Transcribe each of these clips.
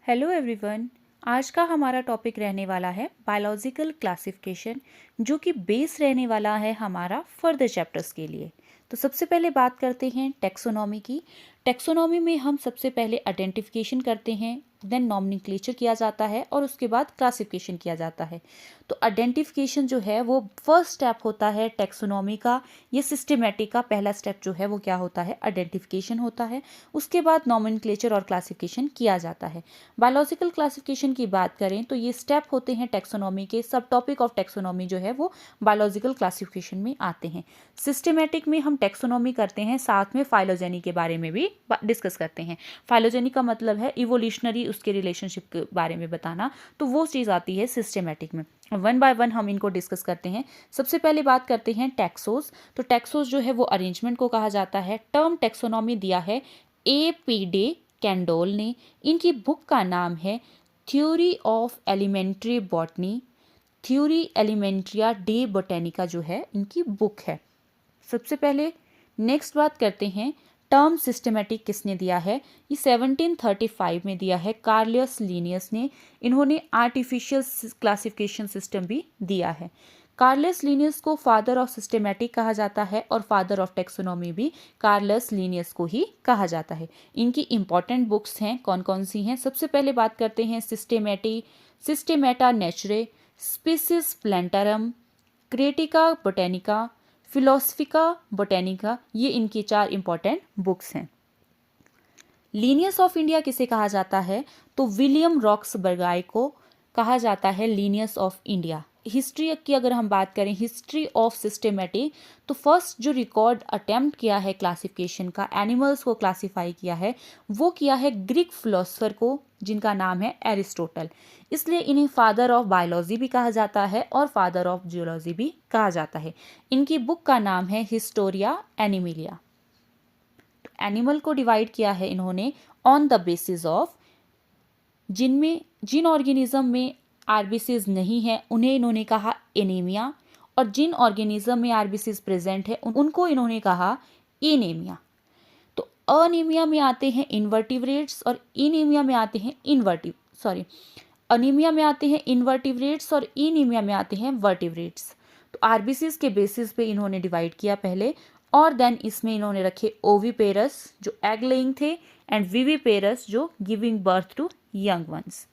Hello everyone. आज का हमारा टॉपिक रहने वाला है बायोलॉजिकल क्लासिफिकेशन, जो कि बेस रहने वाला है हमारा फर्दर चैप्टर्स के लिए। तो सबसे पहले बात करते हैं टेक्सोनॉमी की। टेक्सोनॉमी में हम सबसे पहले आइडेंटिफिकेशन करते हैं, देन नॉमेनक्लेचर किया जाता है और उसके बाद क्लासिफिकेशन किया जाता है। तो आइडेंटिफिकेशन जो है वो फर्स्ट स्टेप होता है टेक्सोनॉमी का। ये सिस्टमेटिक का पहला स्टेप जो है वो क्या होता है, आइडेंटिफिकेशन होता है। उसके बाद नॉमेनक्लेचर और क्लासिफिकेशन किया जाता है। बायोलॉजिकल क्लासिफिकेशन की बात करें तो ये स्टेप होते हैं टेक्सोनॉमी के। सब टॉपिक ऑफ टेक्सोनॉमी जो है वो बायोलॉजिकल क्लासिफिकेशन में आते हैं। सिस्टमेटिक में हम टेक्सोनॉमी करते हैं, साथ में फाइलोजेनी के बारे में भी डिस्कस करते हैं। फाइलोजेनी का मतलब है इवोल्यूशनरी, उसके रिलेशनशिप के बारे में बताना, तो वो चीज़ आती है सिस्टमेटिक में। वन बाय वन हम इनको डिस्कस करते हैं। सबसे पहले बात करते हैं टैक्सोस। तो टैक्सोस जो है वो अरेंजमेंट को कहा जाता है। टर्म टैक्सोनॉमी दिया है A.P. डे कैंडोल ने। इनकी बुक का नाम है थ्योरी ऑफ एलिमेंट्री बॉटनी। थ्योरी एलिमेंट्रिया डे बोटेनिका जो है इनकी बुक है। सबसे पहले नेक्स्ट बात करते हैं टर्म सिस्टमेटिक किसने दिया है। ये 1735 में दिया है कार्लियस लीनियस ने। इन्होंने आर्टिफिशियल क्लासिफिकेशन सिस्टम भी दिया है। कार्लस लीनियस को फादर ऑफ सिस्टमेटिक कहा जाता है और फादर ऑफ टेक्सोनॉमी भी कार्लस लीनियस को ही कहा जाता है। इनकी इंपॉर्टेंट बुक्स हैं, कौन कौन सी हैं। सबसे पहले बात करते हैं सिस्टेमेटा नेचुरे, स्पीसीज प्लांटारम, क्रिटिका बोटेनिका, फिलोसफिका बोटेनिका। ये इनकी 4 इंपॉर्टेंट बुक्स हैं। लीनियस ऑफ इंडिया किसे कहा जाता है, तो विलियम रॉक्सबर्गाई को कहा जाता है लीनियस ऑफ इंडिया। हिस्ट्री की अगर हम बात करें, हिस्ट्री ऑफ सिस्टमेटिक, तो फर्स्ट जो रिकॉर्ड अटेम्प्ट किया है क्लासिफिकेशन का, एनिमल्स को क्लासिफाई किया है, वो किया है ग्रीक फिलोसफर को, जिनका नाम है एरिस्टोटल। इसलिए इन्हें फादर ऑफ बायोलॉजी भी कहा जाता है और फादर ऑफ जियोलॉजी भी कहा जाता है। इनकी बुक का नाम है हिस्टोरिया एनिमिलिया। एनिमल को डिवाइड किया है इन्होंने ऑन द बेसिस ऑफ जिन ऑर्गेनिज्म में आरबीसीज नहीं है उन्हें इन्होंने कहा एनीमिया, और जिन ऑर्गेनिज्म में आरबीसीज प्रेजेंट है उनको इन्होंने कहा एनीमिया। तो अनीमिया में आते हैं इन्वर्टिब्रेट्स और एनीमिया में आते हैं अनीमिया में आते हैं इन्वर्टिब्रेट्स और एनीमिया में आते हैं वर्टिब्रेट्स। तो आरबीसीज के बेसिस पे इन्होंने डिवाइड किया पहले, और देन इसमें इन्होंने रखे ओविपेरस जो एग लेइंग थे एंड विविपेरस जो giving birth to young ones.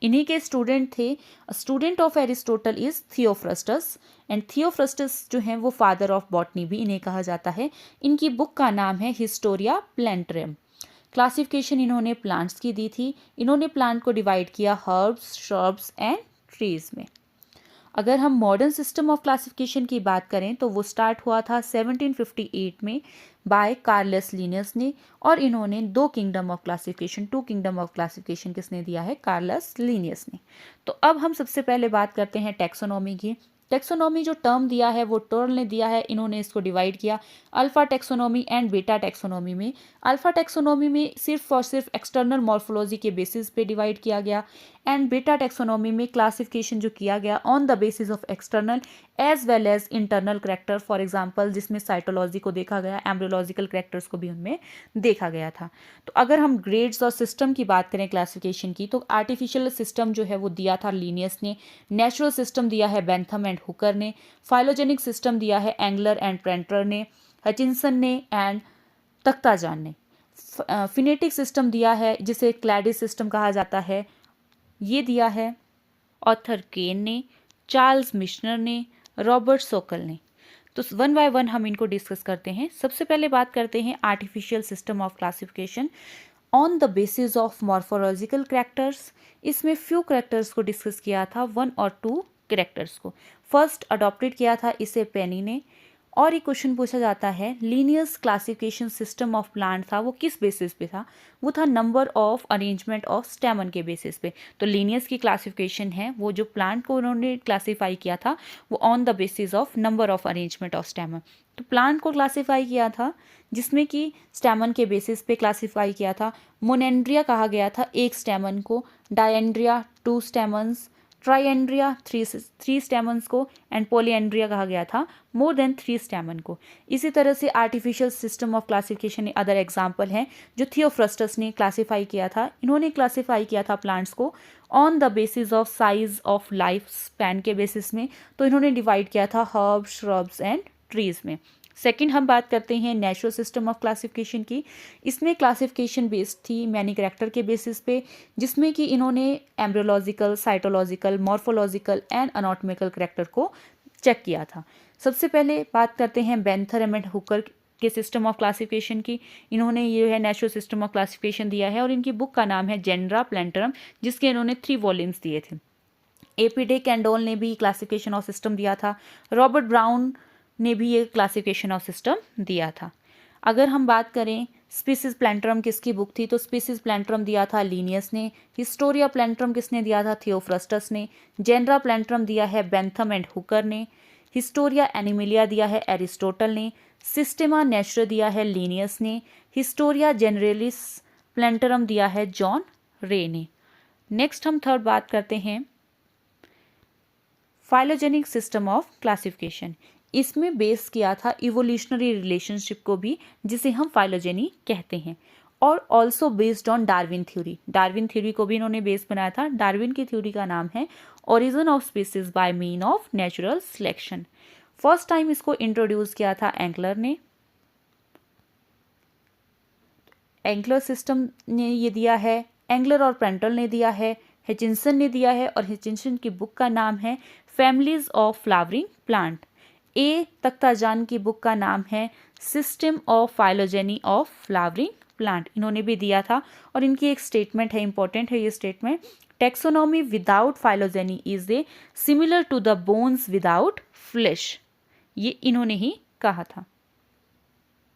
इन्हीं के स्टूडेंट थे। Student of Aristotle is Theophrastus, and Theophrastus जो हैं वो फादर ऑफ बॉटनी भी इन्हें कहा जाता है। इनकी बुक का नाम है हिस्टोरिया प्लांटरम। क्लासिफिकेशन इन्होंने प्लांट्स की दी थी। इन्होंने प्लांट को डिवाइड किया हर्ब्स, श्रब्स एंड ट्रीज में। अगर हम मॉडर्न सिस्टम ऑफ क्लासिफिकेशन की बात करें तो वो स्टार्ट हुआ था 1758 में बाय कार्लस लीनियस ने, और इन्होंने टू किंगडम ऑफ क्लासिफिकेशन किसने दिया है, कार्लस लीनियस ने। तो अब हम सबसे पहले बात करते हैं टेक्सोनॉमी की। टेक्सोनॉमी जो टर्म दिया है वो टर्ल ने दिया है। इन्होंने इसको डिवाइड किया alpha taxonomy and beta taxonomy में। अल्फा टेक्सोनॉमी में सिर्फ और सिर्फ एक्सटर्नल मॉर्फोलॉजी के बेसिस पे डिवाइड किया गया, एंड बीटा टेक्सोनॉमी में क्लासिफिकेशन जो किया गया on the basis of external as well as internal character, for example जिसमें साइटोलॉजी को देखा गया, एम्ब्रियोलॉजिकल करेक्टर्स को भी उनमें देखा गया था। तो अगर हम ग्रेड्स और सिस्टम की बात करें क्लासिफिकेशन की, तो आर्टिफिशियल सिस्टम जो है वो दिया था लीनियस ने, नेचुरल सिस्टम दिया है बेंथम एंड हुकर ने, फाइलोजेनिक सिस्टम दिया है एंगलर एंड प्रेंटर ने, हचिंसन ने एंड तख्ताजान ने। फिनेटिक सिस्टम दिया है जिसे क्लैडिस सिस्टम कहा जाता है, ये दिया है ऑथर केन ने, चार्ल्स मिशनर ने, रॉबर्ट सोकल ने। तो वन बाय वन हम इनको डिस्कस करते हैं। सबसे पहले बात करते हैं artificial system of classification on the basis of morphological characters. इसमें फ्यू कैरेक्टर्स को डिस्कस किया था, 1 और 2 कैरेक्टर्स को। फर्स्ट अडॉप्टेड किया था इसे पेनी ने, और एक क्वेश्चन पूछा जाता है Linnaeus classification system of plant था वो किस बेसिस पे था, वो था नंबर ऑफ अरेंजमेंट ऑफ स्टेमन के बेसिस पे। तो लीनियस की क्लासिफिकेशन है वो जो प्लांट को उन्होंने क्लासीफाई किया था वो on the basis of number of arrangement of स्टेमन। तो प्लांट को क्लासीफाई किया था जिसमें कि स्टेमन के बेसिस पे क्लासीफाई किया था। मोनेंड्रिया कहा गया था एक स्टेमन को, डायेंड्रिया 2 स्टेमन्स, ट्राइएंड्रिया 3 स्टेमन्स को, एंड पॉलीएंड्रिया कहा गया था मोर देन 3 स्टेमन को। इसी तरह से artificial system of classification other example हैं जो थियोफ्रस्टस ने क्लासीफाई किया था। इन्होंने क्लासीफाई किया था प्लांट्स को on the basis of size of life span के बेसिस में। तो इन्होंने डिवाइड किया था हर्ब्स, श्रब्स एंड ट्रीज में। सेकंड हम बात करते हैं नेचुरल सिस्टम ऑफ क्लासिफिकेशन की। इसमें क्लासिफिकेशन बेस्ड थी मैनी कैरेक्टर के बेसिस पे, जिसमें कि इन्होंने embryological, cytological, morphological and anatomical character को चेक किया था। सबसे पहले बात करते हैं बेंथर एंड हुकर के सिस्टम ऑफ क्लासिफिकेशन की। इन्होंने ये है नेचुरल सिस्टम ऑफ क्लासिफिकेशन दिया है और इनकी बुक का नाम है जेनरा प्लेंटरम, जिसके इन्होंने 3 वॉल्यूम्स दिए थे। AP डे कैंडोल ने भी क्लासिफिकेशन ऑफ सिस्टम दिया था। रॉबर्ट ब्राउन ने भी ये क्लासिफिकेशन ऑफ सिस्टम दिया था। अगर हम बात करें स्पीसीज प्लेंटरम किसकी बुक थी, तो स्पीसीज प्लेंटरम दिया था लीनियस ने। हिस्टोरिया प्लेंटरम किसने दिया था, थियोफ्रस्टस ने। जेनरा प्लेंटरम दिया है बेंथम एंड हुकर ने। हिस्टोरिया एनिमिलिया दिया है एरिस्टोटल ने। सिस्टेमा नेचुरा दिया है लीनियस ने। हिस्टोरिया जेनरलिस प्लेंटरम दिया है जॉन रे ने। नेक्स्ट हम थर्ड बात करते हैं फाइलोजेनिक सिस्टम ऑफ क्लासिफिकेशन। इसमें बेस किया था इवोल्यूशनरी रिलेशनशिप को भी, जिसे हम फाइलोजेनी कहते हैं, और also based on Darwin theory. Darwin theory को भी इन्होंने बेस बनाया था। डार्विन की थ्योरी का नाम है origin of species bye mean of natural selection. First time इसको इंट्रोड्यूस किया था एंकलर ने। एंकलर सिस्टम ने ये दिया है, एंगलर और प्रेंटल ने दिया है, हिचिंसन ने दिया है, और हिचिंसन की बुक का नाम है फैमिलीज ऑफ फ्लावरिंग प्लांट। ए तख्ताजान की बुक का नाम है system of phylogeny of flowering plant, इन्होंने भी दिया था। और इनकी एक स्टेटमेंट है, इंपॉर्टेंट है ये statement, taxonomy without phylogeny is a similar to the bones without flesh, ये इन्होंने ही कहा था।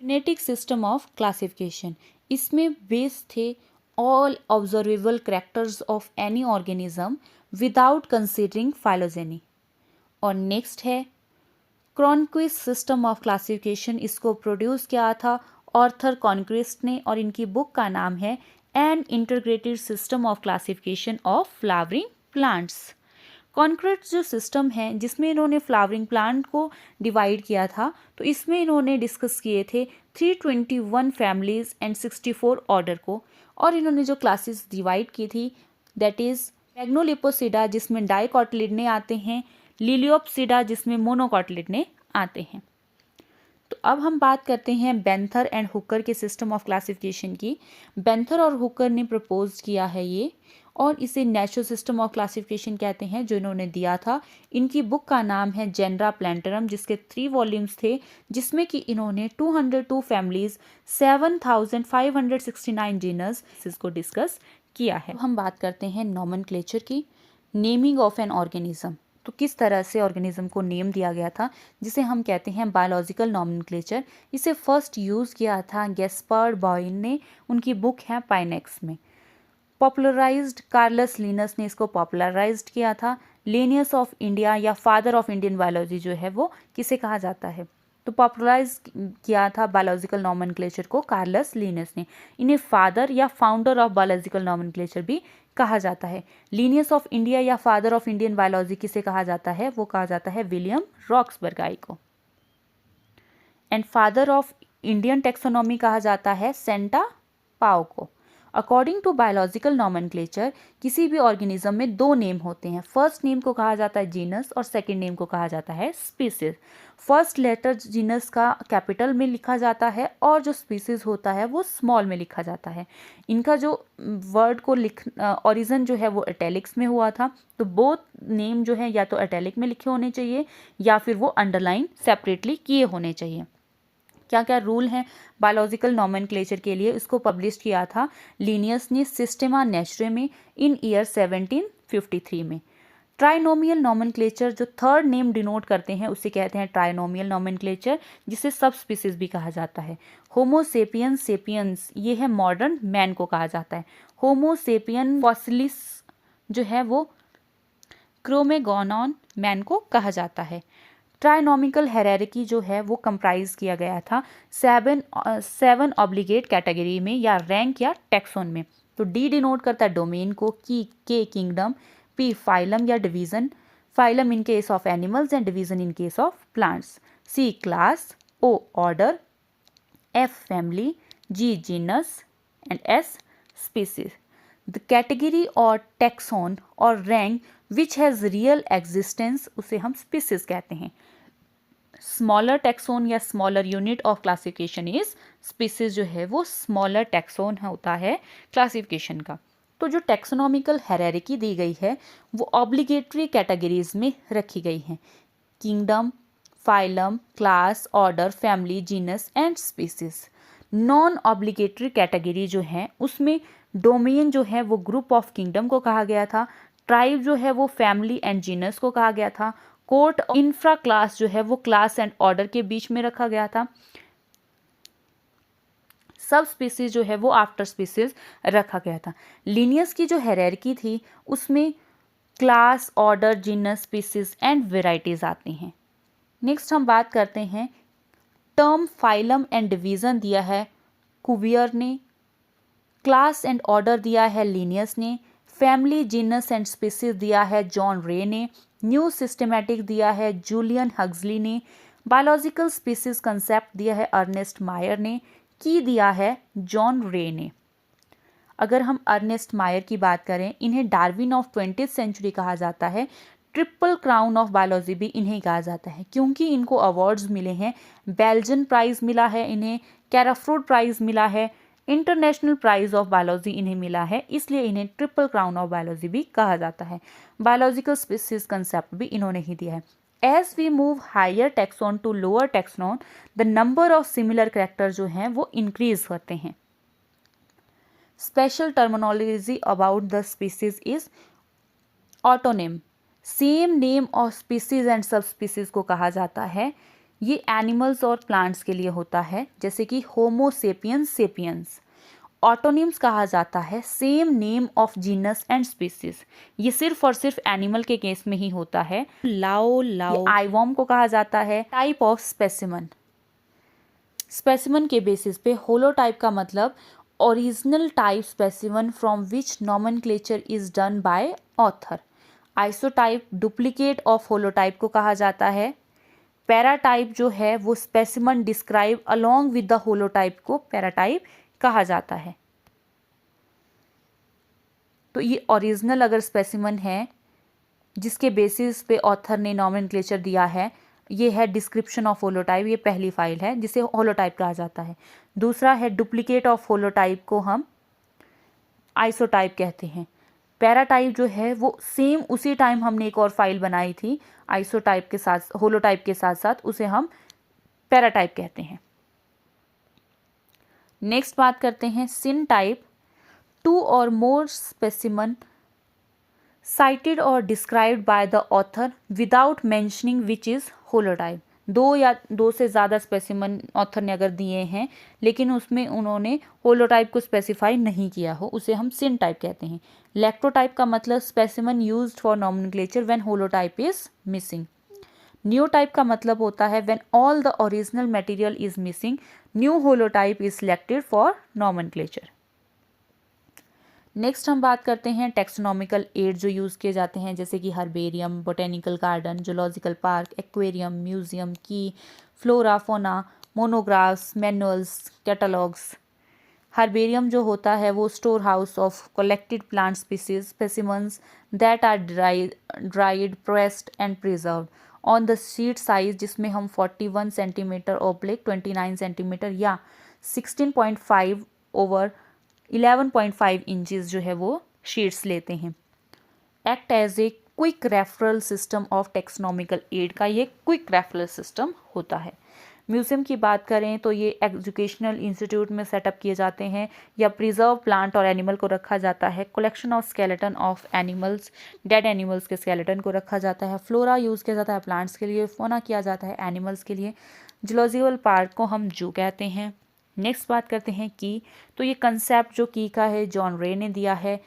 जेनेटिक सिस्टम ऑफ क्लासिफिकेशन, इसमें बेस थे all observable characters of any organism without considering phylogeny. और नेक्स्ट है क्रॉनक्विस्ट सिस्टम ऑफ क्लासिफिकेशन, इसको प्रोड्यूस किया था ऑर्थर कॉन्क्विस्ट ने, और इनकी बुक का नाम है an integrated system of classification of flowering plants. Concrete जो सिस्टम है जिसमें इन्होंने फ्लावरिंग प्लांट को डिवाइड किया था, तो इसमें इन्होंने डिस्कस किए थे 321 फैमिलीज एंड 64 ऑर्डर को, और इन्होंने जो क्लासेस डिवाइड की थी दैट इज मैग्नोलिपोसिडा जिसमें डाइकोटिलिडने आते हैं, लिलियोप्सिडा जिसमें मोनोकोटिलिडने आते हैं। तो अब हम बात करते हैं बेंथर एंड हुकर के सिस्टम ऑफ क्लासिफिकेशन की। बेंथर और हुकर ने प्रपोज किया है ये, और इसे नेचुरल सिस्टम ऑफ क्लासिफिकेशन कहते हैं, जो इन्होंने दिया था। इनकी बुक का नाम है जेनरा प्लेंटरम, जिसके 3 वॉल्यूम्स थे, जिसमें कि इन्होंने 202 फैमिलीज 7569 जीनस इसको डिस्कस किया है। हम बात करते हैं नॉमेनक्लेचर की, नेमिंग ऑफ एन ऑर्गेनिज्म। तो किस तरह से ऑर्गेनिज्म को नेम दिया गया था, जिसे हम कहते हैं बायोलॉजिकल नॉमेनक्लेचर। इसे फर्स्ट यूज़ किया था गैस्पर्ड बॉयन ने, उनकी बुक है पाइनेक्स में। पॉपुलराइज्ड कार्लस लिनस ने इसको पॉपुलराइज्ड किया था। लिनियस ऑफ इंडिया या फादर ऑफ इंडियन बायोलॉजी जो है वो किसे कहा जाता है, तो पॉपुलराइज किया था बायोलॉजिकल नॉमेनक्लेचर को कार्लस लिनस ने। इन्हें फादर या फाउंडर ऑफ बायोलॉजिकल नॉमेनक्लेचर भी कहा जाता है। लीनियस ऑफ इंडिया या फादर ऑफ इंडियन बायोलॉजी किसे कहा जाता है, वो कहा जाता है विलियम रॉक्सबर्गाई को। And father of Indian taxonomy कहा जाता है सेंटा पाओ को। अकॉर्डिंग टू बायोलॉजिकल नॉमेनक्लेचर किसी भी ऑर्गेनिज्म में 2 नेम होते हैं। फर्स्ट नेम को कहा जाता है जीनस और सेकंड नेम को कहा जाता है स्पीसीज। फर्स्ट लेटर जीनस का कैपिटल में लिखा जाता है और जो स्पीसीज होता है वो स्मॉल में लिखा जाता है। इनका जो वर्ड को ओरिजिन जो है वो इटैलिक्स में हुआ था, तो बोथ नेम जो है या तो इटैलिक में लिखे होने चाहिए या फिर वो अंडरलाइन सेपरेटली किए होने चाहिए। क्या क्या रूल हैं बायोलॉजिकल नॉमेनक्लेचर के लिए, इसको पब्लिश किया था लिनियस ने सिस्टेमा नेचुरे में इन ईयर 1753 में। ट्राइनोमियल नॉमेनक्लेचर जो थर्ड नेम डिनोट करते हैं उसे कहते हैं ट्राइनोमियल नॉमेनक्लेचर, जिसे सब स्पीसीज भी कहा जाता है। होमो सेपियंस सेपियंस ये है मॉडर्न मैन को कहा जाता है। होमो सेपियन फॉसिलिस जो है वो क्रोमेगोनॉन मैन को कहा जाता है। ट्राइनोमिकल हेरारिकी जो है वो कंप्राइज किया गया था 7 ऑब्लिगेट कैटेगरी में या रैंक या टैक्सोन में। तो डी डिनोट करता है डोमेन को, की के किंगडम, P phylum या division, phylum in case of animals and division in case of plants. C class, O order, F family, G genus and S species. The category or taxon or rank which has real existence उसे हम species कहते हैं. Smaller taxon या smaller unit of classification is species जो है वो smaller taxon होता है क्लासिफिकेशन का. तो जो टैक्सोनॉमिकल हायरार्की दी गई है वो ऑब्लिगेटरी कैटेगरीज में रखी गई है. Kingdom, phylum, class, order, family, genus and species. Non obligatory category जो है उसमें डोमेन जो है वो ग्रुप ऑफ किंगडम को कहा गया था. ट्राइब जो है वो फैमिली एंड जीनस को कहा गया था. कोर्ट इंफ्रा क्लास जो है वो क्लास एंड ऑर्डर के बीच में रखा गया था. सब स्पीसीज जो है वो आफ्टर स्पीसीज रखा गया था. लीनियस की जो हायरार्की थी उसमें class, order, genus, species and varieties आती हैं. नेक्स्ट हम बात करते हैं टर्म फाइलम एंड डिवीजन दिया है कुवियर ने. क्लास एंड ऑर्डर दिया है लीनियस ने. फैमिली, जीनस एंड स्पीसीज दिया है जॉन रे ने. न्यू सिस्टमैटिक दिया है जूलियन हग्सली ने. बायोलॉजिकल स्पीसीज कंसेप्ट दिया है अर्नेस्ट मायर ने. की दिया है जॉन रे ने. अगर हम अर्नेस्ट मायर की बात करें, इन्हें डार्विन ऑफ 20th सेंचुरी कहा जाता है. ट्रिपल क्राउन ऑफ बायोलॉजी भी इन्हें कहा जाता है क्योंकि इनको अवार्ड्स मिले हैं. बेल्जियन प्राइज मिला है इन्हें, कैराफ्रूट प्राइज मिला है, इंटरनेशनल प्राइज ऑफ बायोलॉजी इन्हें मिला है, इसलिए इन्हें ट्रिपल क्राउन ऑफ बायोलॉजी भी कहा जाता है. बायोलॉजिकल स्पीसीज कंसेप्ट भी इन्होंने ही दिया है. As we move higher taxon to lower taxon the number of similar character जो हैं वो इंक्रीज करते हैं. Special terminology about the species is autonym. Same name of species and sub species को कहा जाता है. ये एनिमल्स और प्लांट्स के लिए होता है, जैसे कि होमो सेपियंस सेपियंस. ऑटोनिम्स कहा जाता है same name of genus and species. ये सिर्फ और सिर्फ एनिमल के केस में ही होता है. लाओ लाओ आईवॉर्म को कहा जाता है टाइप ऑफ स्पेसिमन. स्पेसिमन के बेसिस पे होलोटाइप का मतलब original type specimen from which nomenclature is done by author. Isotype duplicate of holotype को कहा जाता है. पैराटाइप जो है वो specimen describe along with the holotype को पैराटाइप कहा जाता है. तो ये ओरिजिनल अगर स्पेसिमन है जिसके बेसिस पे ऑथर ने नॉमेनक्लेचर दिया है, ये है डिस्क्रिप्शन ऑफ होलोटाइप. ये पहली फाइल है जिसे होलोटाइप कहा जाता है. दूसरा है डुप्लीकेट ऑफ होलोटाइप को हम आइसोटाइप कहते हैं. पैराटाइप जो है वो सेम उसी टाइम हमने एक और फाइल बनाई थी आइसोटाइप के साथ, होलोटाइप के साथ साथ, उसे हम पैराटाइप कहते हैं. नेक्स्ट बात करते हैं सिन टाइप. 2 और मोर specimen cited or described by the author without mentioning which is holotype. 2 या 2 से ज़्यादा स्पेसिमन ऑथर ने अगर दिए हैं लेकिन उसमें उन्होंने होलोटाइप को स्पेसिफाई नहीं किया हो, उसे हम सिन टाइप कहते हैं. लैक्टोटाइप का मतलब specimen used for nomenclature when holotype is missing. न्यूटाइप का मतलब होता है when all the original material is missing, new holotype is selected for nomenclature. Next हम बात करते हैं टेक्सोनॉमिकल एड जो यूज़ किए जाते हैं, जैसे कि herbarium, botanical garden, zoological park, aquarium, museum, key, flora, fauna, monographs, manuals, catalogues. Herbarium जो होता है वो store house of collected plant species specimens that are dried, pressed and preserved on the sheet size, जिसमें हम 41 centimetre oblique 29 centimetre या 16.5 over 11.5 inches जो है वो शीट्स लेते हैं. Act as a quick referral system of taxonomical aid का ये क्विक रेफरल सिस्टम होता है. म्यूजियम की बात करें तो ये एजुकेशनल इंस्टीट्यूट में सेटअप किए जाते हैं या प्रिजर्व प्लांट और एनिमल को रखा जाता है. Collection of skeleton of animals, dead animals के स्केलेटन को रखा जाता है. फ्लोरा यूज़ किया जाता है प्लांट्स के लिए, फोना किया जाता है एनिमल्स के लिए. जूलॉजिकल पार्क को हम जू कहते हैं. नेक्स्ट बात करते हैं की. तो ये कंसेप्ट जो की का है जॉन रे ने दिया है.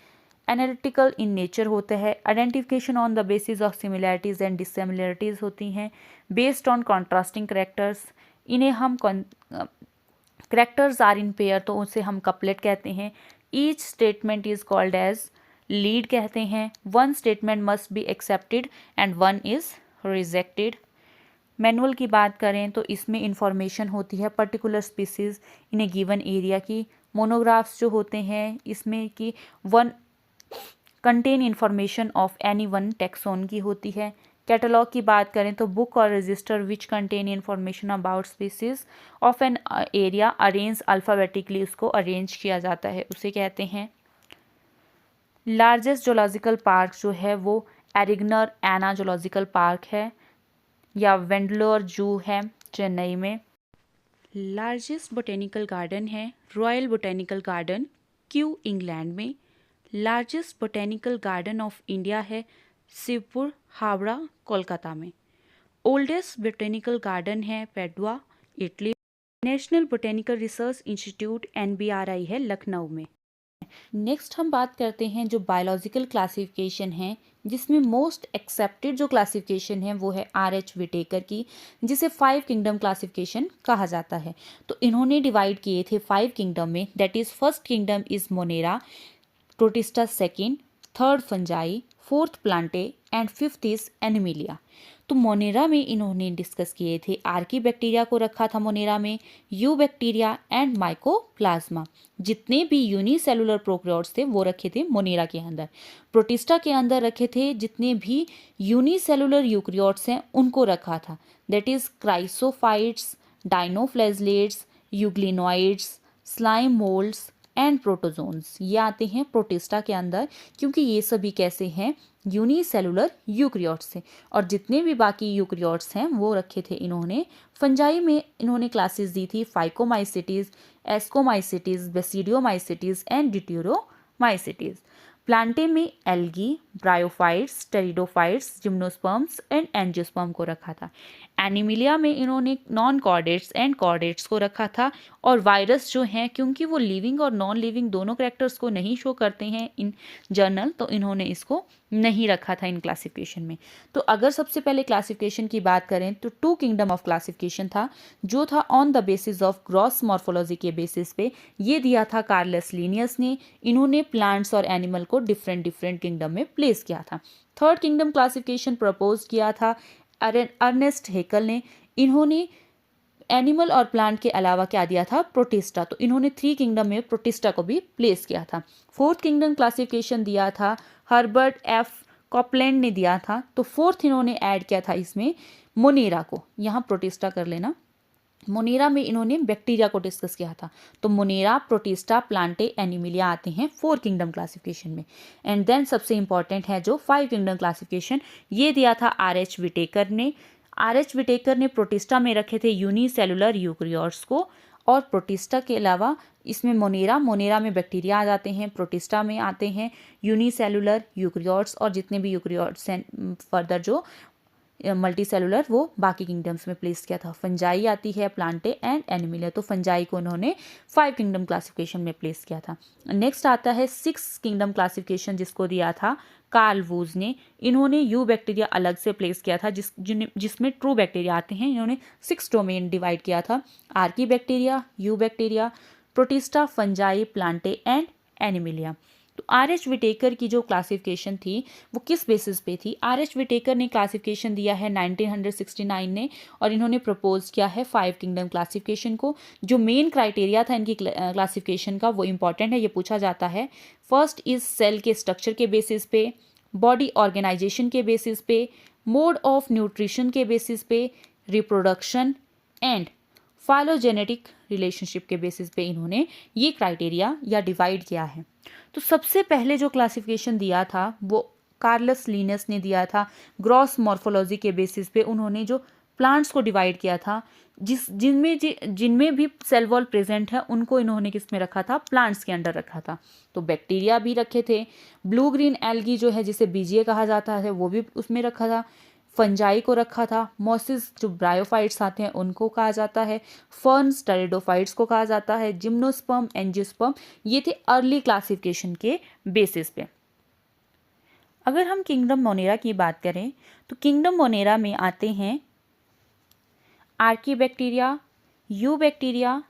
एनालिटिकल इन नेचर होते हैं. Identification on the basis of similarities and dissimilarities होती हैं. बेस्ड ऑन कॉन्ट्रास्टिंग करेक्टर्स, इन्हें हम करेक्टर्स आर इन पेयर तो उसे हम कपलेट कहते हैं. Each statement is called as lead कहते हैं। One statement must be accepted and one is rejected. Manual की बात करें तो इसमें इंफॉर्मेशन होती है particular species in a given area की। मोनोग्राफ्स जो होते हैं इसमें कि one contain information of any one taxon की होती है। कैटलॉग की बात करें तो बुक और register which contain information about species of an area arrange alphabetically, उसको अरेंज किया जाता है, उसे कहते हैं। लार्जेस्ट जोलॉजिकल पार्क जो है वो एरिग्नर एना जोलॉजिकल पार्क है या वेंडलोर जू है चेन्नई में। लार्जेस्ट बोटेनिकल गार्डन है royal botanical garden Kew England में। Largest botanical garden of India है शिवपुर हावड़ा कोलकाता में। ओल्डेस्ट बोटेनिकल गार्डन है Padua Italy. National botanical research institute NBRI है लखनऊ में। नेक्स्ट हम बात करते हैं जो बायोलॉजिकल क्लासिफिकेशन है, जिसमें मोस्ट एक्सेप्टेड जो क्लासिफिकेशन है वो है RH विटेकर की, जिसे 5 किंगडम क्लासिफिकेशन कहा जाता है। तो इन्होंने डिवाइड किए थे 5 किंगडम में, that is first kingdom is Monera, protista second, third fungi, fourth Plantae and fifth is Animalia. तो मोनेरा में इन्होंने डिस्कस किए थे आर्की बैक्टीरिया को रखा था मोनेरा में, यू बैक्टीरिया एंड माइकोप्लाज्मा। जितने भी यूनिसेलुलर प्रोकैरियोट्स थे वो रखे थे मोनेरा के अंदर। प्रोटिस्टा के अंदर रखे थे जितने भी यूनिसेलुलर यूकैरियोट्स हैं उनको रखा था, that is chrysophytes, dinoflagellates, euglenoids, slime moulds and protozoans. ये आते हैं प्रोटिस्टा के अंदर, क्योंकि ये सभी कैसे हैं यूनिसेलुलर यूकैरियोट्स से। और जितने भी बाकी यूकैरियोट्स हैं वो रखे थे इन्होंने। फंजाई में इन्होंने क्लासेस दी थी phycomycetes, ascomycetes, basidiomycetes and deuteromycetes. Plantae में algae, bryophytes, pteridophytes, gymnosperms and angiosperm को रखा था। एनिमिलिया में इन्होंने नॉन कॉर्डेट्स एंड कॉर्डेट्स को रखा था। और वायरस जो हैं, क्योंकि वो लिविंग और नॉन लिविंग दोनों कैरेक्टर्स को नहीं शो करते हैं इन जर्नल, तो इन्होंने इसको नहीं रखा था इन क्लासिफिकेशन में। तो अगर सबसे पहले क्लासिफिकेशन की बात करें तो 2 किंगडम ऑफ क्लासिफिकेशन था, जो था on the basis of gross morphology के बेसिस पे। ये दिया था कार्लस लिनियस ने। इन्होंने प्लांट्स और एनिमल को डिफरेंट डिफरेंट किंगडम में प्लेस किया था। थर्ड किंगडम क्लासिफिकेशन प्रपोज किया था अर्नेस्ट हेकल ने। इन्होंने एनिमल और प्लांट के अलावा क्या दिया था, प्रोटिस्टा। तो इन्होंने 3 किंगडम में प्रोटिस्टा को भी प्लेस किया था। फोर्थ किंगडम क्लासिफिकेशन दिया था हर्बर्ट F कॉपलैंड ने दिया था। तो फोर्थ इन्होंने ऐड किया था इसमें मोनेरा को, यहाँ प्रोटिस्टा कर लेना। मोनेरा में इन्होंने बैक्टीरिया को डिस्कस किया था। तो मोनेरा, प्रोटिस्टा, प्लांटे, एनिमिलिया आते हैं 4 किंगडम क्लासिफिकेशन में। एंड देन सबसे इंपॉर्टेंट है जो 5 किंगडम क्लासिफिकेशन, ये दिया था RH विटेकर ने। RH विटेकर ने प्रोटिस्टा में रखे थे यूनिसेलुलर यूकैरियोट्स को। और प्रोटिस्टा के अलावा इसमें मोनेरा में बैक्टीरिया आ जाते हैं, प्रोटिस्टा में आते हैं यूनिसेलुलर यूकैरियोट्स, और जितने भी यूकैरियोट्स हैं फर्दर जो मल्टी सेलुलर वो बाकी किंगडम्स में प्लेस किया था। फंजाई आती है, प्लांटे एंड एनिमिलिया। तो फंजाई को उन्होंने 5 किंगडम क्लासिफिकेशन में प्लेस किया था। नेक्स्ट आता है 6 किंगडम क्लासिफिकेशन, जिसको दिया था कार्ल वूज ने। इन्होंने यू बैक्टीरिया अलग से प्लेस किया था, जिसमें ट्रू बैक्टीरिया आते हैं। इन्होंने 6 डोमेन डिवाइड किया था, Archie bacteria, you bacteria, protista, fungi, Plantae and Animalia. तो RH विटेकर की जो क्लासिफिकेशन थी वो किस बेसिस पे थी? RH विटेकर ने क्लासिफिकेशन दिया है 1969 ने, और इन्होंने प्रपोज किया है 5 किंगडम क्लासिफिकेशन को। जो मेन क्राइटेरिया था इनकी क्लासिफिकेशन का वो इंपॉर्टेंट है, ये पूछा जाता है। फर्स्ट इज सेल के स्ट्रक्चर के बेसिस पे, बॉडी ऑर्गेनाइजेशन के बेसिस पे, मोड ऑफ न्यूट्रिशन के बेसिस पे, रिप्रोडक्शन एंड फाइलोजेनेटिक रिलेशनशिप के बेसिस पे इन्होंने ये क्राइटेरिया या डिवाइड किया है। तो सबसे पहले जो क्लासिफिकेशन दिया था वो कार्लस लिनस ने दिया था ग्रॉस मॉर्फोलॉजी के बेसिस पे। उन्होंने जो प्लांट्स को डिवाइड किया था, जिनमें भी सेल वॉल प्रेजेंट है उनको इन्होंने किस में रखा था, प्लांट्स के अंडर रखा था। तो बैक्टीरिया भी रखे थे, ब्लू ग्रीन एल्गी जो है जिसे बीजीए कहा जाता है वो भी उसमें रखा था, फंजाई को रखा था, मॉसिस जो ब्रायोफाइट्स आते हैं उनको कहा जाता है, फर्न्स, टेरिडोफाइट्स को कहा जाता है, जिम्नोस्पर्म, एंजियोस्पर्म। ये थे अर्ली क्लासिफिकेशन के बेसिस पे। अगर हम किंगडम मोनेरा की बात करें तो किंगडम मोनेरा में आते हैं Archie bacteria, you bacteria,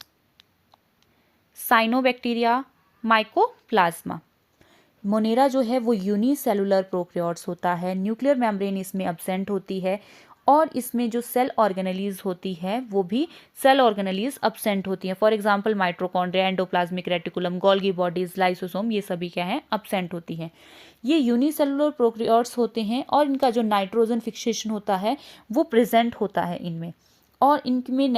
cyanobacteria, mycoplasma. Monera जो है वो यूनिसेलुलर प्रोकैरियोट्स होता है, न्यूक्लियर मेम्ब्रेन इसमें एब्सेंट होती है और इसमें जो सेल ऑर्गेनेलीज होती है वो भी सेल ऑर्गेनेलीज एब्सेंट होती हैं। For example mitochondria, endoplasmic reticulum, Golgi bodies, lysosome, ये सभी क्या हैं, एब्सेंट होती हैं। ये यूनिसेलुलर प्रोकैरियोट्स होते हैं और इनका जो नाइट्रोजन फिक्सेशन होता है वो प्रेजेंट होता है इनमें, और इनमें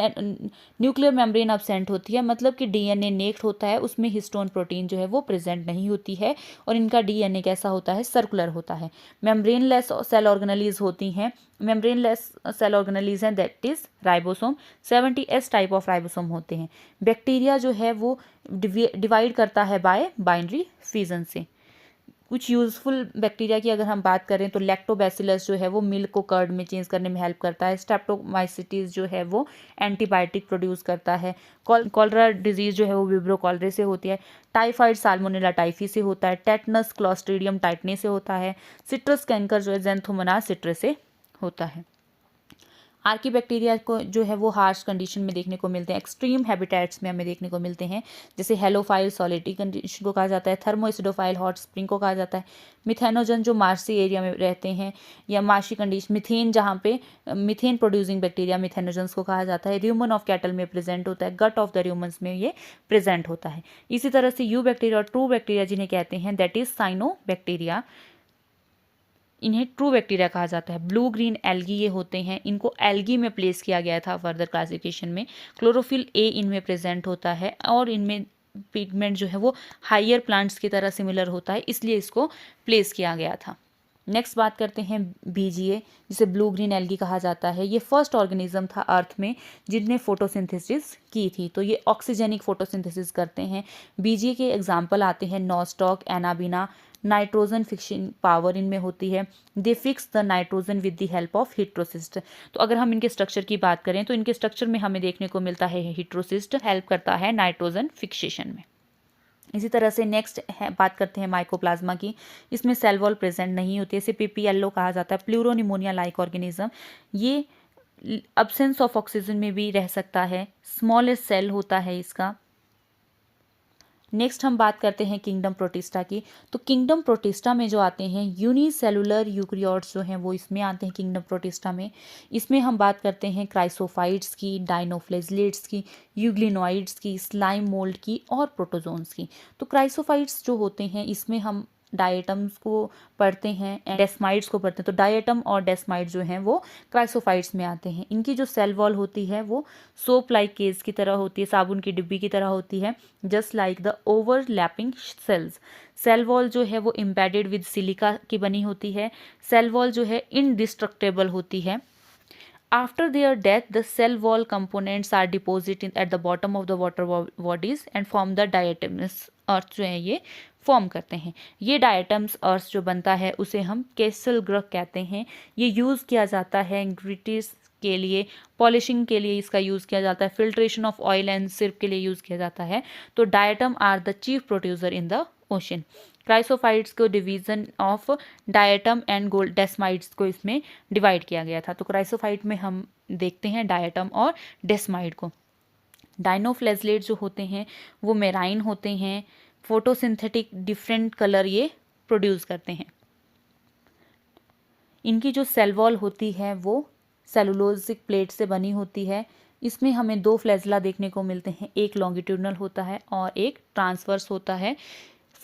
न्यूक्लियर मेम्ब्रेन एब्सेंट होती है, मतलब कि डीएनए नेक्ड होता है, उसमें हिस्टोन प्रोटीन जो है वो प्रेजेंट नहीं होती है और इनका डीएनए कैसा होता है, सर्कुलर होता है। मेम्ब्रेनलेस सेल ऑर्गेनेलीज होती हैं, मेम्ब्रेनलेस सेल ऑर्गेनेलीज हैं, that is ribosome. 70S type of ribosome होते हैं। बैक्टीरिया जो है वो डिवाइड करता है बाय बाइनरी फिजन से। कुछ यूजफुल बैक्टीरिया की अगर हम बात करें तो लैक्टोबैसिलस जो है वो मिल्क को कर्ड में चेंज करने में हेल्प करता है। स्ट्रेप्टोमाइसिटीज जो है वो एंटीबायोटिक प्रोड्यूस करता है। कॉलरा डिजीज जो है वो विब्रो कॉलरे से होती है। टाइफाइड साल्मोनेला टाइफी से होता है। टेटनस क्लॉस्ट्रीडियम टाइटने से होता है। सिट्रस कैंकर जो है ज़ैंथोमोनास सिट्रस से होता है। आर्कीबैक्टीरिया को जो है वो हार्श कंडीशन में देखने को मिलते हैं, एक्सट्रीम हैबिटेट्स में हमें देखने को मिलते हैं, जैसे हेलोफाइल सॉलिटी कंडीशन को कहा जाता है, थर्मोएसिडोफाइल हॉट स्प्रिंग को कहा जाता है, मिथेनोजन जो मार्सी एरिया में रहते हैं या मार्शी कंडीशन, मिथेन जहाँ पे मिथेन प्रोड्यूसिंग बैक्टीरिया मिथेनोजन्स को कहा जाता है, र्यूमन ऑफ कैटल में प्रेजेंट होता है, गट ऑफ द र्यूमन्स में ये प्रेजेंट होता है। इसी तरह से यू बैक्टीरिया और ट्रू बैक्टीरिया जिन्हें कहते हैं दैट इज साइनो बैक्टीरिया, इन्हें ट्रू बैक्टीरिया कहा जाता है। ब्लू ग्रीन एल्गी ये होते हैं, इनको एल्गी में प्लेस किया गया था फर्दर क्लासिफिकेशन में। क्लोरोफिल ए इनमें प्रेजेंट होता है और इनमें पिगमेंट जो है वो हायर प्लांट्स की तरह सिमिलर होता है, इसलिए इसको प्लेस किया गया था। नेक्स्ट बात करते हैं बीजीए, जिसे ब्लू ग्रीन एल्गी कहा जाता है। ये फर्स्ट ऑर्गेनिज्म था अर्थ में जिनने फोटोसिंथेसिस की थी, तो ये ऑक्सीजेनिक फोटोसिंथेसिस करते हैं। बीजीए के एग्जाम्पल आते हैं Nostoc, Anabaena. Nitrogen fixing power इनमें होती है। They fix the nitrogen with the help of heterocyst. तो अगर हम इनके स्ट्रक्चर की बात करें तो इनके स्ट्रक्चर में हमें देखने को मिलता है हिट्रोसिस्ट हेल्प करता है नाइट्रोजन फिक्सेशन में। इसी तरह से नेक्स्ट है बात करते हैं माइकोप्लाज्मा की। इसमें सेल वॉल प्रेजेंट नहीं होती है, इसे पीपीएलओ कहा जाता है, प्लूरोनिमोनिया लाइक ऑर्गेनिज्म। ये अब्सेंस ऑफ ऑक्सीजन में भी रह सकता है, स्मॉलेस्ट सेल होता है इसका। नेक्स्ट हम बात करते हैं किंगडम प्रोटिस्टा की। तो किंगडम प्रोटिस्टा में जो आते हैं यूनिसेलुलर यूकैरियोट्स जो हैं वो इसमें आते हैं किंगडम प्रोटिस्टा में। इसमें हम बात करते हैं क्राइसोफाइट्स की, डाइनोफ्लेजलेट्स की, यूग्लिनोइड्स की, स्लाइम मोल्ड की और प्रोटोजोन्स की। तो क्राइसोफाइट्स जो होते हैं इसमें हम डायटम्स को पढ़ते हैं, डेस्माइड्स को पढ़ते हैं। तो डायटम और डेस्माइड जो हैं वो क्राइसोफाइट्स में आते हैं। इनकी जो सेल वॉल होती है वो सोप लाइक केस की तरह होती है, साबुन की डिब्बी की तरह होती है, just like the overlapping cells. Cell wall जो है वो एम्बेडेड विद सिलिका की बनी होती है। सेल वॉल जो है इनडिस्ट्रक्टेबल होती है। After their death, the cell wall components are deposited at the bottom of the water bodies and form the diatomous earth जो है ये फॉर्म करते हैं। ये डायटम्स अर्थ जो बनता है उसे हम केसल ग्रह कहते हैं। ये यूज़ किया जाता है ग्रिटिस के लिए, पॉलिशिंग के लिए इसका यूज़ किया जाता है, फिल्ट्रेशन ऑफ ऑयल एंड सिर्फ के लिए यूज़ किया जाता है। तो diatom are the chief producer in the ocean. Chrysophytes को division of diatom and gold desmids को इसमें डिवाइड किया गया था। तो क्राइसोफाइट में हम देखते हैं डायटम और डेस्माइड को। डाइनोफ्लेजलेट जो होते हैं वो मेराइन होते हैं, फोटोसिंथेटिक डिफरेंट कलर ये प्रोड्यूस करते हैं। इनकी जो सेल वॉल होती है वो सेलुलोजिक प्लेट से बनी होती है। इसमें हमें दो फ्लैजला देखने को मिलते हैं, एक लॉन्गिट्यूडनल होता है और एक ट्रांसवर्स होता है।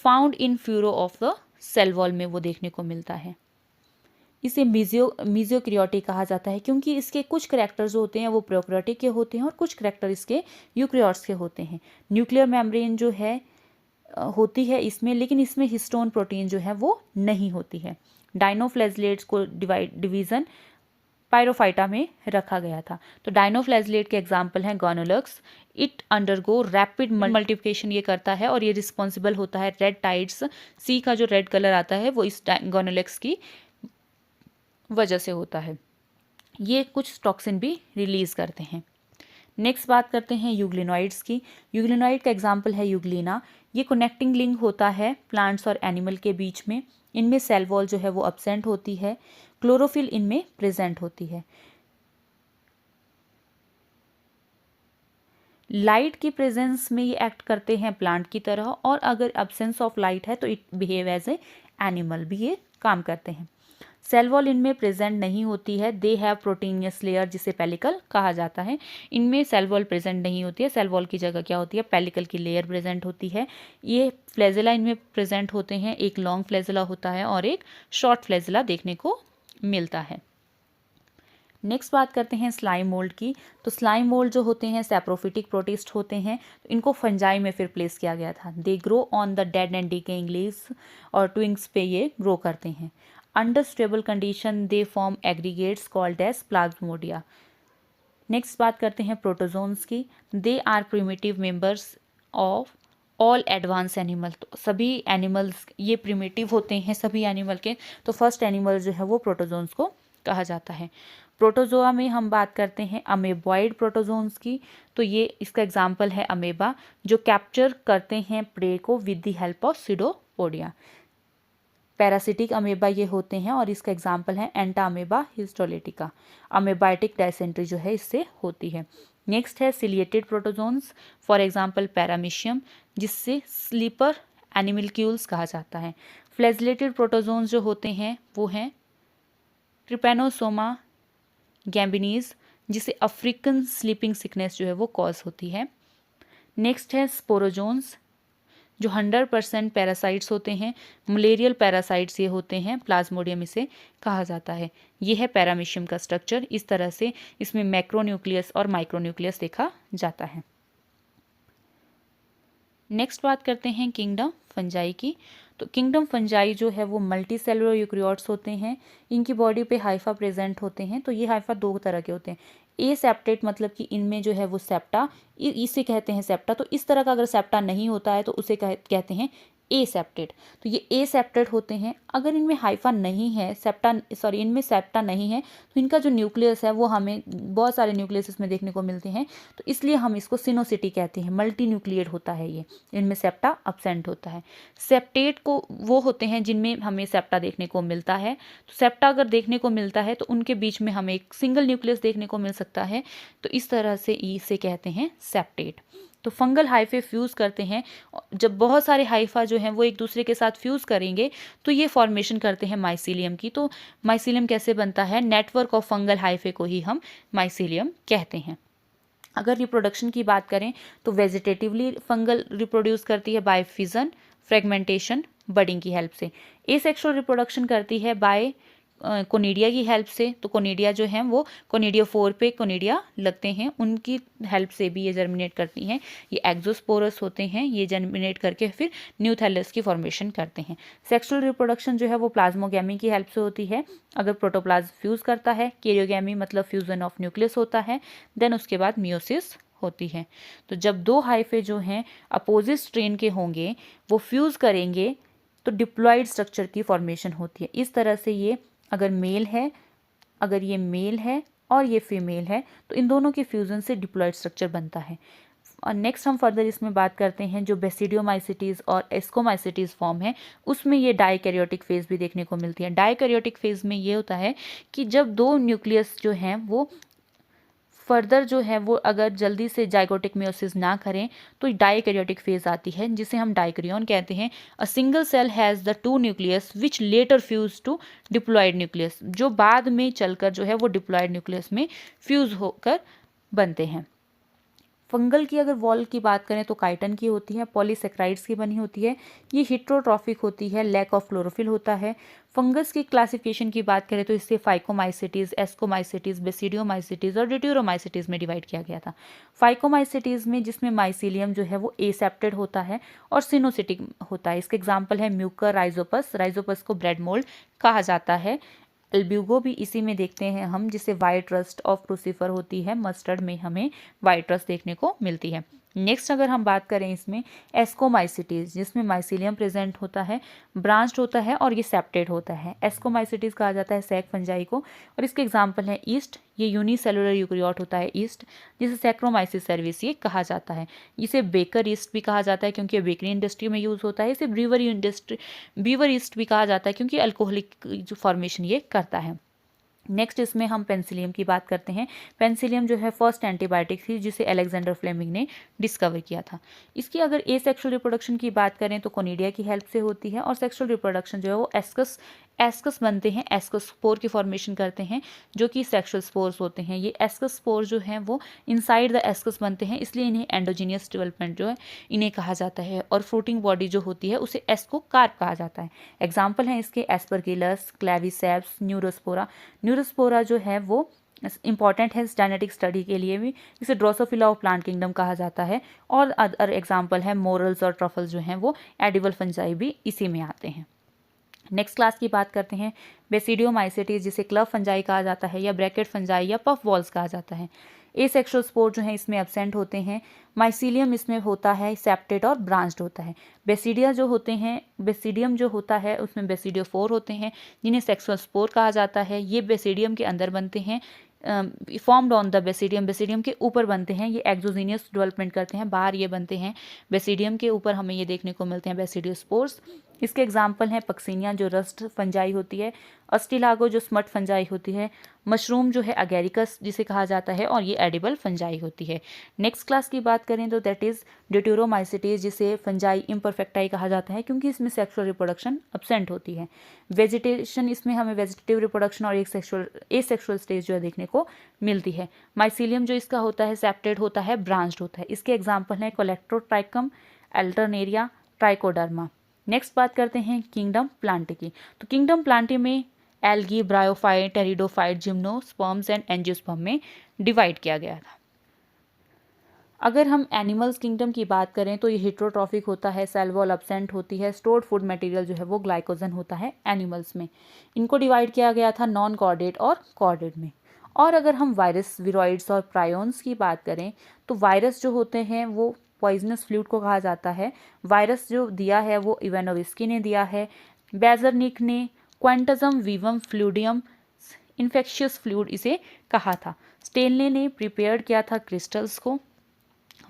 Found in furrow of the cell wall में वो देखने को मिलता है। इसे मीजियोक्रियोटिक कहा जाता है क्योंकि इसके कुछ करैक्टर्स जो होते हैं वो प्रोकैरियोटिक के होते हैं और कुछ करैक्टर इसके यूकैरियोट्स के होते हैं। न्यूक्लियर मेम्ब्रेन जो है होती है इसमें, लेकिन इसमें हिस्टोन प्रोटीन जो है वो नहीं होती है। डाइनोफ्लेजलेट्स को डिवीज़न पायरोफाइटा में रखा गया था। तो डाइनोफ्लेजलेट के एग्जाम्पल हैं गोनोलक्स। इट अंडरगो रैपिड मल्टीप्लिकेशन ये करता है और ये रिस्पॉन्सिबल होता है रेड टाइड्स। सी का जो रेड कलर आता है वो इस गोनोलक्स की वजह से होता है। ये कुछ टॉक्सिन भी रिलीज करते हैं। नेक्स्ट बात करते हैं यूग्लिनोइड्स की। यूग्लिनोइड का एग्जाम्पल है यूग्लिना। ये कनेक्टिंग लिंक होता है प्लांट्स और एनिमल के बीच में। इनमें सेल वॉल जो है वो एब्सेंट होती है, क्लोरोफिल इनमें प्रेजेंट होती है। लाइट की प्रेजेंस में ये एक्ट करते हैं प्लांट की तरह, और अगर एब्सेंस ऑफ लाइट है तो it behave as a animal भी ये काम करते हैं। सेल वॉल इनमें प्रेजेंट नहीं होती है, दे हैव प्रोटीनियस लेयर जिसे पेलिकल कहा जाता है। इनमें सेल वॉल प्रेजेंट नहीं होती है, सेल वॉल की जगह क्या होती है, पेलिकल की लेयर प्रेजेंट होती है। ये फ्लैजेला इनमें प्रेजेंट होते हैं, एक लॉन्ग फ्लैजेला होता है और एक शॉर्ट फ्लैजेला देखने को मिलता है। नेक्स्ट बात करते हैं स्लाइम मोल्ड की। तो स्लाइम मोल्ड जो होते हैं सैप्रोफिटिक प्रोटिस्ट होते हैं, तो इनको फंजाई में फिर प्लेस किया गया था। They grow on the dead and decaying leaves और ट्विंग्स पे ये ग्रो करते हैं। Under stable condition they form aggregates called as plasmodia. Next बात करते हैं प्रोटोजोन्स की। They are primitive members of all advance animal. तो सभी एनिमल्स ये प्रिमिटिव होते हैं सभी एनिमल के। तो फर्स्ट एनिमल जो है वो प्रोटोजोन्स को कहा जाता है। प्रोटोजोआ में हम बात करते हैं अमेबॉइड प्रोटोजोन्स की। तो ये इसका एग्जाम्पल है अमेबा, जो कैप्चर करते हैं प्रे को with the help of pseudopodia. Parasitic amoeba ये होते हैं और इसका एग्जाम्पल है एंटा अमेबा हिस्टोलिटिका। अमेबाइटिक डायसेंट्री जो है इससे होती है। नेक्स्ट है ciliated protozoans, for example paramecium, जिससे स्लीपर एनिमल्क्यूल्स कहा जाता है। फ्लैजिलेटेड प्रोटोजोन्स जो होते हैं वो हैं ट्रिपेनोसोमा गैम्बिनीज, जिसे अफ्रीकन स्लीपिंग सिकनेस जो है वो कॉज होती है। नेक्स्ट है स्पोरोजोन्स, जो 100% पैरासाइट्स होते हैं, मलेरियल पैरासाइट्स ये होते हैं, प्लाज्मोडियम इसे कहा जाता है। ये है पैरामीशियम का स्ट्रक्चर। इस तरह से इसमें मैक्रोन्यूक्लियस और माइक्रोन्यूक्लियस देखा जाता है। नेक्स्ट बात करते हैं किंगडम फंजाई की। तो किंगडम फंजाई जो है वो मल्टी सेलुलर यूक्रियोट्स होते हैं। इनकी बॉडी पे हाइफा प्रेजेंट होते हैं। तो ये हाइफा दो तरह के होते हैं। ए सेप्टेट मतलब कि इनमें जो है वो सेप्टा, इसे कहते हैं सेप्टा। तो इस तरह का अगर सेप्टा नहीं होता है तो उसे कहते हैं ए सेप्टेट। तो ये ए सेप्टेट होते हैं। अगर इनमें हाइफा नहीं है, इनमें सेप्टा नहीं है, तो इनका जो न्यूक्लियस है वो हमें बहुत सारे न्यूक्लियस इसमें देखने को मिलते हैं। तो इसलिए हम इसको सिनोसिटी कहते हैं। मल्टी न्यूक्लिएट होता है ये, इनमें सेप्टा अब्सेंट होता है। सेप्टेट को वो होते हैं जिनमें हमें सेप्टा देखने को मिलता है। तो सेप्टा अगर देखने को मिलता है तो उनके बीच में हमें एक सिंगल न्यूक्लियस देखने को मिल सकता है। तो इस तरह से इसे कहते हैं सेप्टेट। तो फंगल हाइफे फ्यूज़ करते हैं। जब बहुत सारे हाइफा जो हैं वो एक दूसरे के साथ फ्यूज़ करेंगे तो ये फॉर्मेशन करते हैं माइसीलियम की। तो माइसीलियम कैसे बनता है, नेटवर्क ऑफ फंगल हाइफे को ही हम माइसीलियम कहते हैं। अगर रिप्रोडक्शन की बात करें तो वेजिटेटिवली फंगल रिप्रोड्यूस करती है बाय फिजन, फ्रेगमेंटेशन, बडिंग की हेल्प से। एसेक्सुअल रिप्रोडक्शन करती है बाय कोनिडिया की हेल्प से। तो कोनिडिया जो हैं वो कोनिडिया 4 पे कोनिडिया लगते हैं, उनकी हेल्प से भी ये जर्मिनेट करती हैं। ये एक्सोस्पोरस होते हैं, ये जर्मिनेट करके फिर न्यू थैलस की फॉर्मेशन करते हैं। सेक्सुअल रिप्रोडक्शन जो है वो प्लाज्मोगैमी की हेल्प से होती है। अगर प्रोटोप्लाज्म फ्यूज़ करता है, कैरियोगैमी मतलब फ्यूजन ऑफ न्यूक्लियस होता है, देन उसके बाद मियोसिस होती है। तो जब दो हाइफे जो हैं अपोजिट स्ट्रेन के होंगे, वो फ्यूज़ करेंगे तो डिप्लॉइड स्ट्रक्चर की फॉर्मेशन होती है। इस तरह से ये अगर ये मेल है और ये फीमेल है तो इन दोनों के फ्यूज़न से डिप्लॉइड स्ट्रक्चर बनता है। और नेक्स्ट हम फर्दर इसमें बात करते हैं जो बेसिडियोमाइसिटीज़ और एस्कोमाइसिटीज़ फॉर्म है, उसमें ये डाइकैरियोटिक फेज़ भी देखने को मिलती है। डाइकैरियोटिक फेज़ में ये होता है कि जब दो न्यूक्लियस जो हैं वो फर्दर जो है वो अगर जल्दी से जाइगोटिक मियोसिस ना करें तो डाइकैरियोटिक फेज आती है, जिसे हम डाइकैरियन कहते हैं। A single cell has the 2 nucleus which later fuse to diploid nucleus, जो बाद में चलकर जो है वो डिप्लॉयड न्यूक्लियस में फ्यूज होकर बनते हैं। फंगल की अगर वॉल की बात करें तो काइटन की होती है, पॉलीसेक्राइड्स की बनी होती है। ये हिट्रोट्रॉफिक होती है, लैक ऑफ क्लोरोफिल होता है। फंगस की क्लासिफिकेशन की बात करें तो इससे फाइकोमाइसिटीज़, एस्कोमाइसिटीज़, बेसिडियोमाइसिटीज़ और डिट्यूरोमाइसिटीज़ में डिवाइड किया गया था। फाइकोमाइसिटीज़ में जिसमें माइसीलियम जो है वो एसेप्टेड होता है और सिनोसिटिक होता है। इसके एग्जाम्पल है म्यूकर राइजोपस। राइजोपस को ब्रेड मोल्ड कहा जाता है। अल्ब्यूगो भी इसी में देखते हैं हम, जिसे वाइट रस्ट ऑफ क्रूसीफर होती है। मस्टर्ड में हमें वाइट रस्ट देखने को मिलती है। नेक्स्ट अगर हम बात करें इसमें एस्कोमाइसिटीज़, जिसमें माइसीलियम प्रेजेंट होता है, ब्रांच्ड होता है और ये सेप्टेड होता है। एस्कोमाइसिटीज़ कहा जाता है सैक फंजाई को, और इसके एग्जाम्पल हैं ईस्ट, ये यूनिसेलुलर यूक्रियोट होता है ईस्ट, जिसे सैक्रोमाइसिस सर्विस ये कहा जाता है। इसे बेकर ईस्ट भी कहा जाता है क्योंकि ये बेकरी इंडस्ट्री में यूज़ होता है। इसे बीवर ईस्ट भी कहा जाता है क्योंकि अल्कोहलिक जो फॉर्मेशन ये करता है। नेक्स्ट इसमें हम पेनिसिलियम की बात करते हैं। पेनिसिलियम जो है फर्स्ट एंटीबायोटिक थी जिसे अलेक्जेंडर फ्लेमिंग ने डिस्कवर किया था। इसकी अगर एसेक्सुअल रिप्रोडक्शन की बात करें तो कोनिडिया की हेल्प से होती है, और सेक्सुअल रिप्रोडक्शन जो है वो एस्कस बनते हैं, एस्कस स्पोर की फॉर्मेशन करते हैं जो कि सेक्सुअल स्पोर्स होते हैं। ये एस्कस स्पोर जो हैं वो इनसाइड द एस्कस बनते हैं, इसलिए इन्हें एंडोजीनियस डेवलपमेंट जो है इन्हें कहा जाता है। और फ्रूटिंग बॉडी जो होती है उसे एस्कोकार्प कहा जाता है। एग्जाम्पल हैं इसके एस्परगिलस, क्लेविसेप्स, न्यूरोस्पोरा। न्यूरोस्पोरा जो है वो इंपॉर्टेंट है जेनेटिक स्टडी के लिए भी, इसे ड्रोसोफिला ऑफ प्लांट किंगडम कहा जाता है। और अदर एग्जाम्पल है मोरल्स और ट्रफल्स जो हैं वो एडिबल फंजाई भी इसी में आते हैं। नेक्स्ट क्लास की बात करते हैं बेसिडियोमाइसेटिस, जिसे क्लब फंजाई कहा जाता है या ब्रैकेट फंजाई या पफ बॉल्स कहा जाता है। एसेक्सुअल स्पोर जो है इसमें एब्सेंट होते हैं। माइसीलियम इसमें होता है सेप्टेड और ब्रांच्ड होता है। बेसिडियम जो होता है उसमें बेसिडियोफोर होते हैं जिन्हें सेक्सुअल स्पोर कहा जाता है। ये बेसिडियम के अंदर बनते हैं, फॉर्म्ड ऑन द बेसिडियम के ऊपर बनते हैं। ये एक्सोजीनियस डेवलपमेंट करते हैं, बाहर ये बनते हैं बेसिडियम के ऊपर, हमें ये देखने को मिलते हैं बेसिडियोस्पोर्स। इसके एग्जाम्पल हैं पक्सीनिया जो रस्ट फंजाई होती है, अस्टिलागो जो स्मट फंजाई होती है, मशरूम जो है अगेरिकस जिसे कहा जाता है, और ये एडिबल फंजाई होती है। नेक्स्ट क्लास की बात करें तो दैट इज ड्यूटेरोमाइसिटिस, जिसे फंजाई इम्परफेक्टाई कहा जाता है क्योंकि इसमें सेक्सुअल रिप्रोडक्शन एब्सेंट होती है। वेजिटेशन, इसमें हमें वेजिटेटिव रिप्रोडक्शन और एक सेक्सुअल स्टेज जो है देखने को मिलती है। माइसीलियम जो इसका होता है सेप्टेड होता है, ब्रांच्ड होता है। इसके एग्जाम्पल हैं कोलेक्ट्रोट्राइकम, अल्टरनेरिया, ट्राइकोडर्मा। नेक्स्ट बात करते हैं किंगडम प्लांटी की। तो किंगडम प्लांटी में algae, bryophyte, pteridophyte, gymnosperms and angiosperm में डिवाइड किया गया था। अगर हम एनिमल्स किंगडम की बात करें तो ये हिट्रोट्रॉफिक होता है, सेल वॉल एब्सेंट होती है, स्टोर्ड फूड मटेरियल जो है वो ग्लाइकोजन होता है एनिमल्स में। इनको डिवाइड किया गया था नॉन कॉर्डेट और कॉर्डेट में। और अगर हम वायरस, विरोइड्स और प्रायोन्स की बात करें तो वायरस जो होते हैं वो पॉइजनस फ्लूइड को कहा जाता है। वायरस जो दिया है वो इवानोविस्की ने दिया है, बेजरनिक ने क्वांटजम वीवम फ्लूडियम इन्फेक्शियस फ्लूइड इसे कहा था। स्टेनले ने प्रिपेयर किया था क्रिस्टल्स को।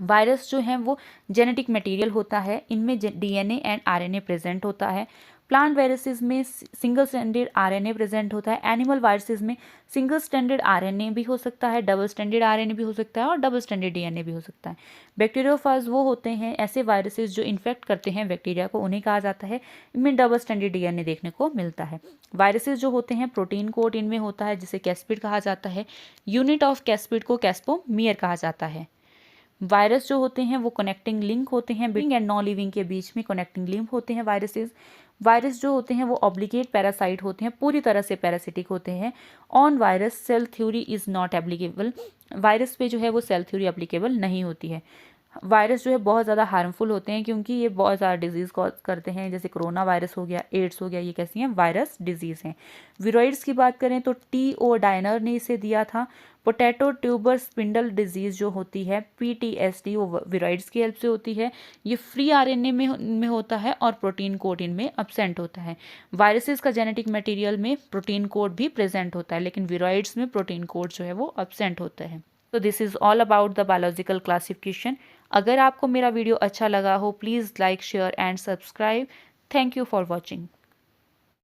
वायरस जो है वो जेनेटिक मटेरियल होता है, इनमें डीएनए एंड आरएनए प्रेजेंट होता है। प्लांट वायरसेस में सिंगल स्टैंडर्ड आरएनए प्रेजेंट होता है। एनिमल वायरसेस में सिंगल स्टैंडर्ड आरएनए भी हो सकता है, डबल स्टैंडर्ड आरएनए भी हो सकता है और डबल स्टैंडर्ड डीएनए भी हो सकता है। बैक्टीरियोफाज वो होते हैं ऐसे वायरसेस जो इन्फेक्ट करते हैं बैक्टीरिया को, उन्हें कहा जाता है। इनमें डबल स्टैंडर्ड डीएनए देखने को मिलता है। वायरसेस जो होते हैं प्रोटीन कोड इनमें होता है जिसे कैस्पिड कहा जाता है। यूनिट ऑफ कैस्पिड को कैस्पोमियर कहा जाता है। वायरस जो होते हैं वो कनेक्टिंग लिंक होते हैं, लिविंग एंड नॉन लिविंग के बीच में कनेक्टिंग लिंक होते हैं वायरसेस। वायरस जो होते हैं वो ऑब्लिगेट पैरासाइट होते हैं, पूरी तरह से पैरासिटिक होते हैं। On virus cell theory is not applicable, virus पे जो है वो सेल थ्योरी एप्लीकेबल नहीं होती है। वायरस जो है बहुत ज़्यादा हार्मफुल होते हैं क्योंकि ये बहुत ज़्यादा डिजीज़ कॉज करते हैं, जैसे कोरोना वायरस हो गया, एड्स हो गया, ये कैसी हैं वायरस डिजीज़ हैं। विरोइड्स की बात करें तो टी.ओ. डायनर ने इसे दिया था। पोटैटो ट्यूबर स्पिंडल डिजीज़ जो होती है PTSD वो विरोइड्स की हेल्प से होती है। ये फ्री आरएनए में होता है और प्रोटीन कोड इनमें एब्सेंट होता है। वायरसेस का जेनेटिक मटेरियल में प्रोटीन कोड भी प्रेजेंट होता है लेकिन विरोइड्स में प्रोटीन कोड जो है वो एब्सेंट होता है। तो this is all about the biological classification. अगर आपको मेरा वीडियो अच्छा लगा हो please like, share and subscribe. Thank you for watching.